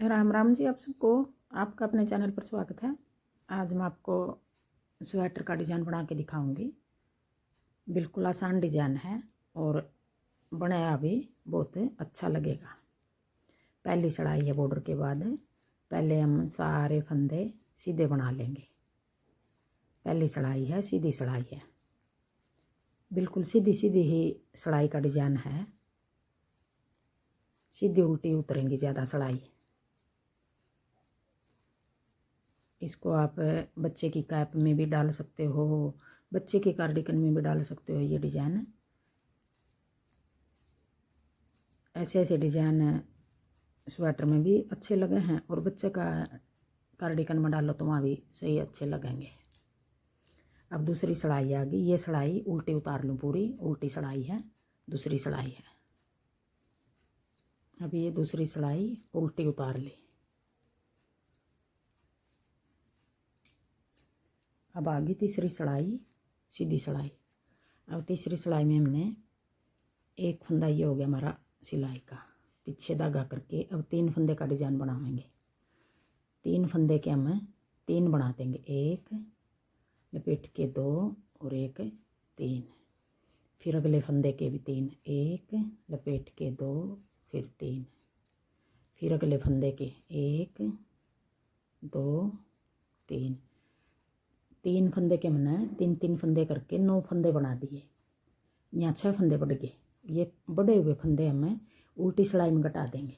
राम राम जी आप सबको। आपका अपने चैनल पर स्वागत है। आज मैं आपको स्वेटर का डिज़ाइन बना के दिखाऊंगी। बिल्कुल आसान डिज़ाइन है और बनाया भी बहुत अच्छा लगेगा। पहली चढ़ाई है बॉर्डर के बाद। पहले हम सारे फंदे सीधे बना लेंगे। पहली चढ़ाई है, सीधी चढ़ाई है, बिल्कुल सीधी सीधी ही चढ़ाई का डिज़ाइन है। सीधी उल्टी उतरेंगी ज़्यादा चढ़ाई। इसको आप बच्चे की कैप में भी डाल सकते हो, बच्चे के कार्डिगन में भी डाल सकते हो। ये डिज़ाइन ऐसे ऐसे डिज़ाइन स्वेटर में भी अच्छे लगे हैं और बच्चे का कार्डिगन में डालो तो वहाँ भी सही अच्छे लगेंगे। अब दूसरी चढ़ाई आ गई। ये चढ़ाई उल्टी उतार लूँ, पूरी उल्टी चढ़ाई है, दूसरी चढ़ाई है। अब ये दूसरी चढ़ाई उल्टी उतार ली। अब आ गई तीसरी चढ़ाई, सीधी चढ़ाई। अब तीसरी चढ़ाई में हमने एक फंदा ये हो गया हमारा सिलाई का, पीछे धागा करके अब 3 फंदे का डिज़ाइन बनाएंगे। 3 फंदे के हम 3 बना देंगे, 1 लपेट के 2 और 1 3। फिर अगले फंदे के भी 3, 1 लपेट के 2 फिर 3। फिर अगले फंदे के 1 2 3। 3 फंदे के हमने 3 फंदे करके 9 फंदे बना दिए। यहाँ 6 फंदे बढ़ गए। ये बढ़े हुए फंदे हमें उल्टी चढ़ाई में घटा देंगे।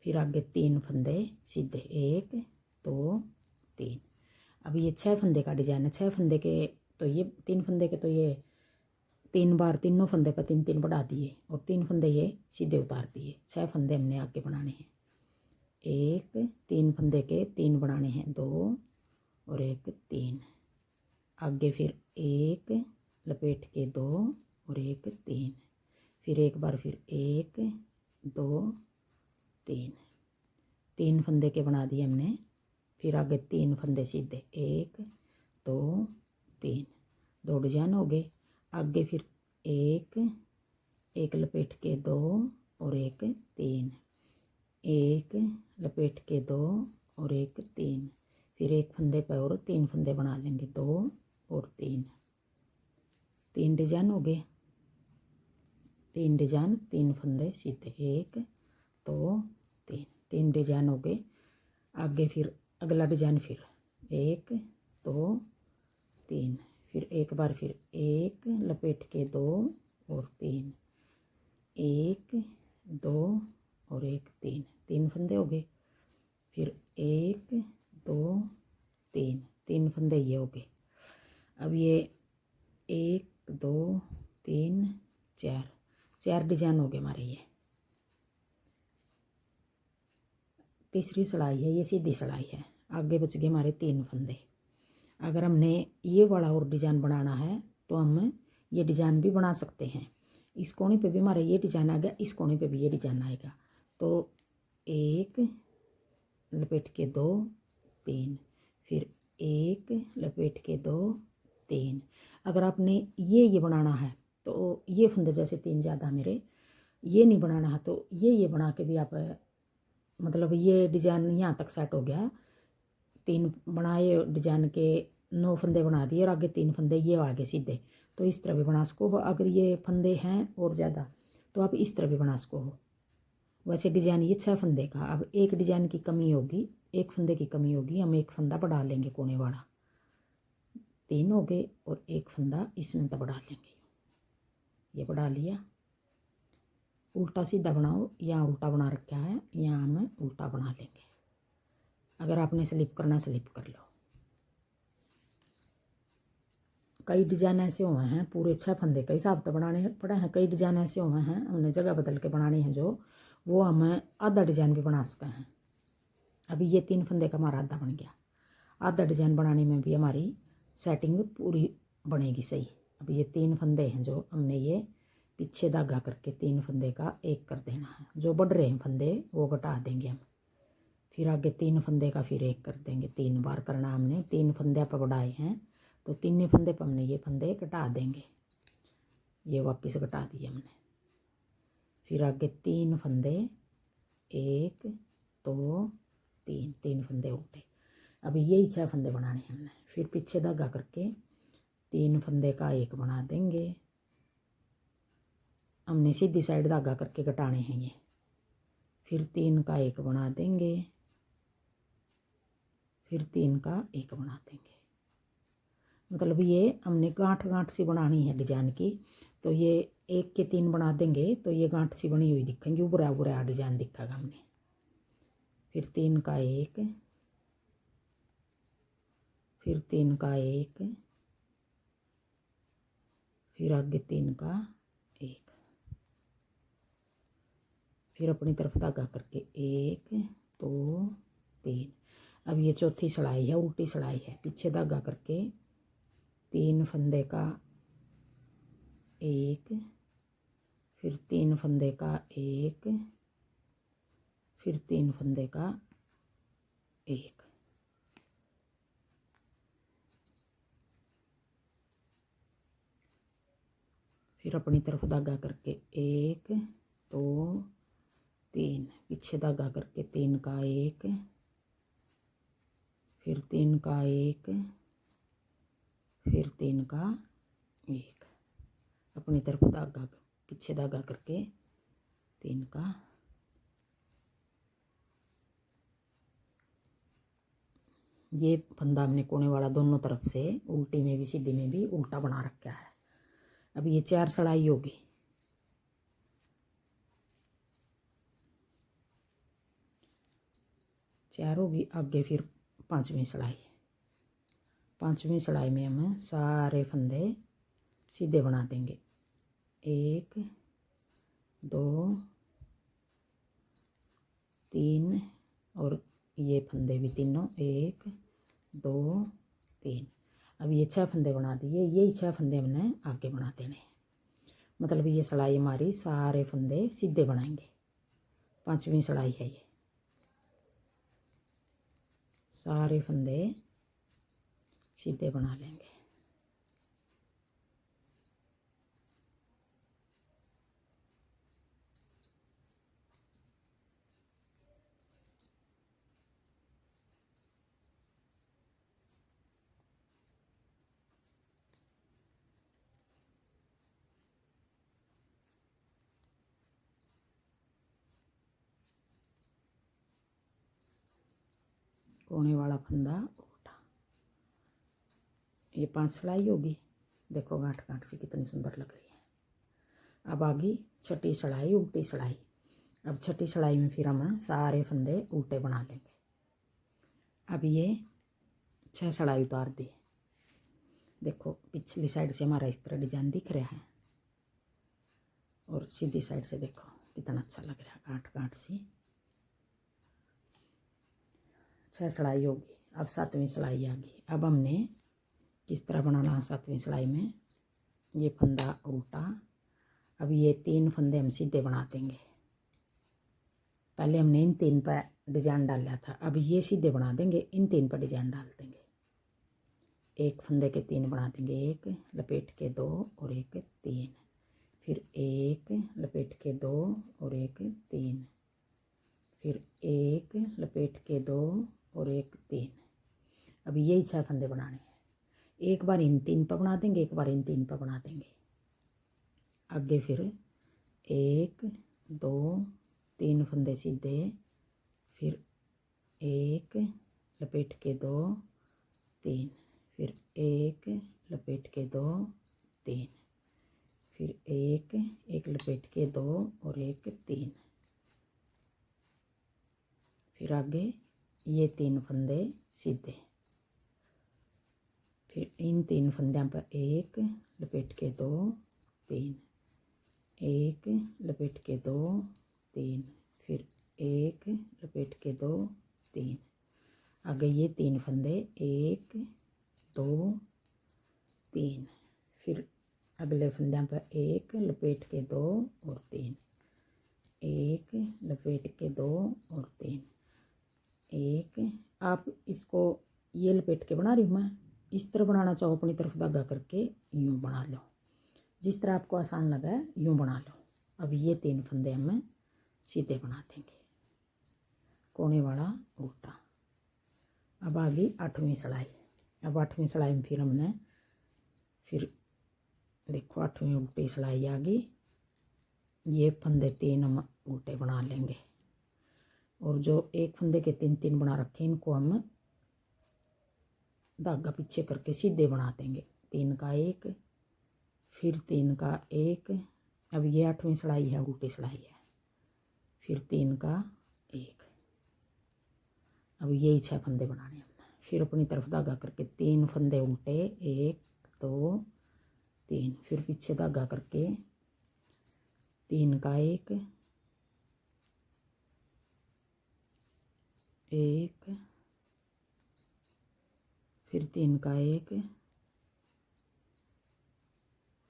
फिर आगे 3 फंदे सीधे, 1 2 3। अब ये 6 फंदे का डिज़ाइन है। 6 फंदे के तो ये 3 फंदे के तो ये 3 बार तीनों फंदे पर 3 बढ़ा दिए और 3 फंदे ये सीधे उतार दिए। 6 फंदे हमने आगे बनाने हैं। 1 3 फंदे के 3 बनाने हैं, 2 और 1 3। आगे फिर 1 लपेट के 2 और 1 3। फिर एक बार फिर 1 2 3। 3 फंदे के बना दिए हमने। फिर आगे 3 फंदे सीधे, 1 2 3। 2 डिजाइन हो गए। आगे फिर 1 लपेट के 2 और 1 3। 1 लपेट के 2 और 1 3। फिर एक फंदे पर और 3 फंदे बना लेंगे, 2 और 3। 3 डिजाइन हो गए। 3 डिजाइन, 3 फंदे सीधे, 1 2 3। 3 डिजाइन हो गए। आगे फिर अगला डिजाइन, फिर 1 2 3। फिर एक बार फिर 1 लपेट के 2 और 3। 1 2 और 1 3। 3 फंदे हो गए। फिर 1 2 3। 3 फंदे ये हो गए। अब ये 1 2 3 4 डिजाइन हो गए हमारे। ये तीसरी चढ़ाई है, ये सीधी चढ़ाई है। आगे बच गए हमारे 3 फंदे। अगर हमने ये वाला और डिज़ाइन बनाना है तो हम ये डिज़ाइन भी बना सकते हैं। इस कोने पे भी हमारा ये डिज़ाइन आ गया, इस कोने पे भी ये डिज़ाइन आएगा। तो 1 लपेट के 2 3। फिर 1 लपेट के 2 3। अगर आपने ये बनाना है तो ये फंदे जैसे 3 ज़्यादा मेरे, ये नहीं बनाना है तो ये बना के भी आप, मतलब ये डिज़ाइन यहाँ तक सेट हो गया। 3 बनाए डिजाइन के, 9 फंदे बना दिए और आगे 3 फंदे ये आगे सीधे। तो इस तरह भी बना सको। अगर ये फंदे हैं और ज़्यादा तो आप इस तरह भी बना सको। वैसे डिजाइन ये 6 फंदे का। अब एक डिजाइन की कमी होगी, एक फंदे की कमी होगी, हम एक फंदा बढ़ा लेंगे कोने वाला। 3 हो गए और एक फंदा इसमें तो बढ़ा लेंगे। ये बढ़ा लिया। उल्टा सीधा बनाओ, यहाँ उल्टा बना रखा है, यहाँ हम उल्टा बना लेंगे। अगर आपने स्लिप करना स्लिप कर लो। कई डिज़ाइन ऐसे हुए हैं पूरे 6 फंदे के हिसाब से बनाने पड़े हैं। कई डिज़ाइन ऐसे हुए हैं हमने जगह बदल के बनाने हैं, जो वो हमें आधा डिज़ाइन भी बना सकते हैं। अभी ये 3 फंदे का हमारा आधा बन गया। आधा डिज़ाइन बनाने में भी हमारी सेटिंग पूरी बनेगी सही। अब ये 3 फंदे हैं जो हमने ये पीछे धागा करके 3 फंदे का 1 कर देना है। जो बढ़ रहे हैं फंदे वो घटा देंगे हम। फिर आगे 3 फंदे का फिर 1 कर देंगे। 3 बार करना हमने। 3 फंदे पर बढ़ाए हैं तो 3 फंदे पर हमने ये फंदे घटा देंगे। ये वापस घटा दिए हमने। फिर आगे 3 फंदे, 1 दो तीन, 3 फंदे उल्टे। अब यही 6 फंदे बनाने हैं हमने। फिर पीछे धागा करके 3 फंदे का एक बना देंगे। हमने सीधी साइड धागा करके घटाने हैं ये। फिर 3 का एक बना देंगे, फिर 3 का एक बना देंगे। मतलब ये हमने गांठ गांठ सी बनानी है डिजाइन की, तो ये 1 के 3 बना देंगे तो ये गांठ सी बनी हुई दिखेंगी, उभरा उभरा डिजाइन दिखेगा हमने। फिर 3 का एक, फिर 3 का एक, फिर आगे 3 का एक, फिर अपनी तरफ धागा करके 1 2 3। अब ये चौथी सिलाई है, उल्टी सिलाई है। पीछे धागा करके 3 फंदे का एक, फिर 3 फंदे का एक, फिर 3 फंदे का एक। फिर अपनी तरफ धागा करके 1 2 3, पीछे धागा करके 3 का एक, फिर 3 का एक, फिर 3 का एक। अपनी तरफ धागा पीछे धागा करके 3 का। ये फंदा हमने कोने वाला दोनों तरफ से, उल्टी में भी सीधी में भी उल्टा बना रखा है। अब ये 4 सिलाई होगी। चार होगी। आगे फिर 5वीं सिलाई। 5वीं सिलाई में हम सारे फंदे सीधे बना देंगे। 1 2 3 और ये फंदे भी तीनों 1 2 3। अब ये 6 फंदे बना दिए। यही 6 फंदे हमने आगे बना देने। मतलब ये सिलाई हमारी सारे फंदे सीधे बनाएंगे। 5वीं सिलाई है ये। सारे फंदे सीधे बना लेंगे। कोने वाला फंदा उल्टा। ये 5 सिलाई होगी। देखो गांठ गांठ सी कितनी सुंदर लग रही है। अब आगे छठी सिलाई, उल्टी सिलाई। अब छठी सिलाई में फिर हम सारे फंदे उल्टे बना लेंगे। अब ये 6 सिलाई उतार दी। देखो पिछली साइड से हमारा इस तरह डिजाइन दिख रहा है, और सीधी साइड से देखो कितना अच्छा लग रहा है, गांठ गांठ सी। 6 सिलाई होगी। अब 7वीं सिलाई आ गई। अब हमने किस तरह बनाना है 7वीं सिलाई में। ये फंदा उल्टा। अब ये 3 फंदे हम सीधे बना देंगे। पहले हमने इन 3 पर डिजाइन डाला था, अब ये सीधे बना देंगे, इन 3 पर डिजाइन डाल देंगे। एक फंदे के 3 बना देंगे। 1 लपेट के 2 और 1 3, फिर 1 लपेट के 2 और 1 3, फिर 1 लपेट के 2 और 1 3। अब यही 6 फंदे बनाने हैं। एक बार इन 3 पर बना देंगे, एक बार इन 3 पर बना देंगे। आगे फिर 1 2 3 फंदे सीधे, फिर 1 लपेट के 2 3, फिर 1 लपेट के 2 3, फिर 1 लपेट के 2 और 1 3। फिर आगे ये 3 फंदे सीधे, फिर इन 3 फंदों पर 1 लपेट के 2 3, 1 लपेट के 2 3, फिर 1 लपेट के 2 3। आगे ये 3 फंदे 1 2 3, फिर अगले फंदे पर 1 लपेट के 2 और 3, 1 लपेट के 2 और 3, 1। आप इसको ये लपेट के बना रही हूँ मैं। इस तरह बनाना चाहो अपनी तरफ धागा करके यूँ बना लो, जिस तरह आपको आसान लगा है यूँ बना लो। अब ये 3 फंदे हम सीधे बना देंगे। कोने वाला उल्टा। अब आ गई 8वीं सिलाई। अब 8वीं सिलाई में फिर हमने फिर देखो 8वीं उल्टी सिलाई आ गई। ये फंदे 3 हम उल्टे बना लेंगे और जो एक फंदे के 3 बना रखे इनको हम धागा पीछे करके सीधे बना देंगे। 3 का 1, फिर 3 का 1। अब ये 8वीं सिलाई है, उल्टी सिलाई है, फिर 3 का 1। अब यही 6 फंदे बनाने हमने। फिर अपनी तरफ धागा करके 3 फंदे उल्टे, 1 2 3, फिर पीछे धागा करके 3 का 1 1, फिर 3 का 1,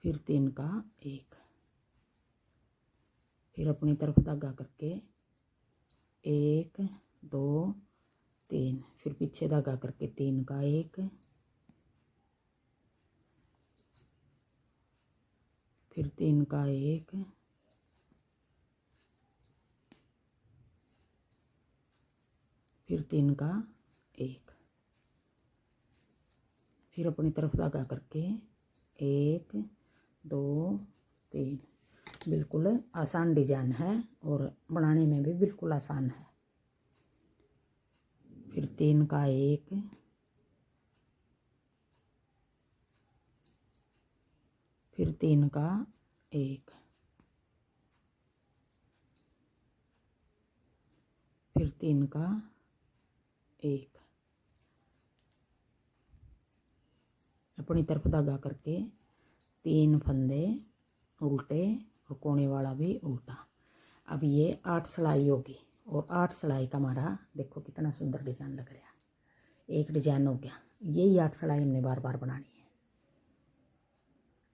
फिर 3 का 1, फिर अपनी तरफ धागा करके 1 2 3, फिर पीछे धागा करके 3 का 1, फिर 3 का 1, फिर 3 का 1, फिर अपनी तरफ धागा करके 1 2 3। बिल्कुल आसान डिजाइन है और बनाने में भी बिल्कुल आसान है। फिर 3 का 1, फिर 3 का 1, फिर 3 का 1, अपनी तरफ धागा करके 3 फंदे उल्टे और कोने वाला भी उल्टा। अब ये 8 सिलाई होगी और 8 सिलाई का हमारा देखो कितना सुंदर डिजाइन लग रहा है। एक डिजाइन हो गया। यही 8 सिलाई हमने बार बार बनानी है।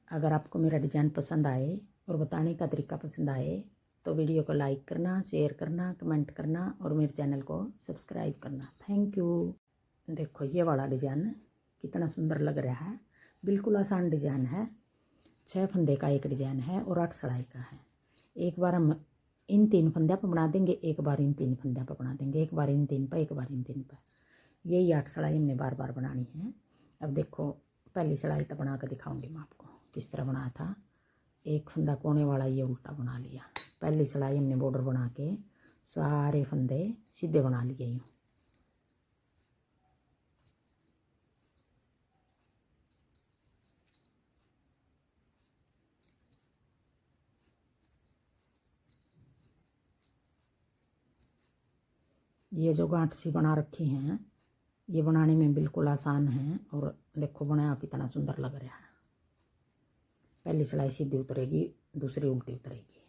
अगर आपको मेरा डिजाइन पसंद आए और बताने का तरीका पसंद आए तो वीडियो को लाइक करना, शेयर करना, कमेंट करना और मेरे चैनल को सब्सक्राइब करना। Thank you. देखो ये वाला डिजाइन कितना सुंदर लग रहा है। बिल्कुल आसान डिजाइन है। 6 फंदे का एक डिजाइन है और 8 सिलाई का है। एक बार हम इन 3 फंदे पर बना देंगे, एक बार इन 3 फंदे पर बना देंगे, एक बार इन 3 पर, एक बार इन 3 पर। यही 8 सिलाई हमने बार बार बनानी है। अब देखो पहली सिलाई तो बना कर दिखाऊंगी मैं आपको किस तरह बनाया था। एक फंदा कोने वाला ये उल्टा बना लिया। पहली सिलाई हमने बॉर्डर बना के सारे फंदे सीधे बना लिए यूँ। ये जो गांठ सी बना रखी हैं ये बनाने में बिल्कुल आसान है और देखो बनाया कितना सुंदर लग रहा है। पहली सिलाई सीधी उतरेगी, दूसरी उल्टी उतरेगी।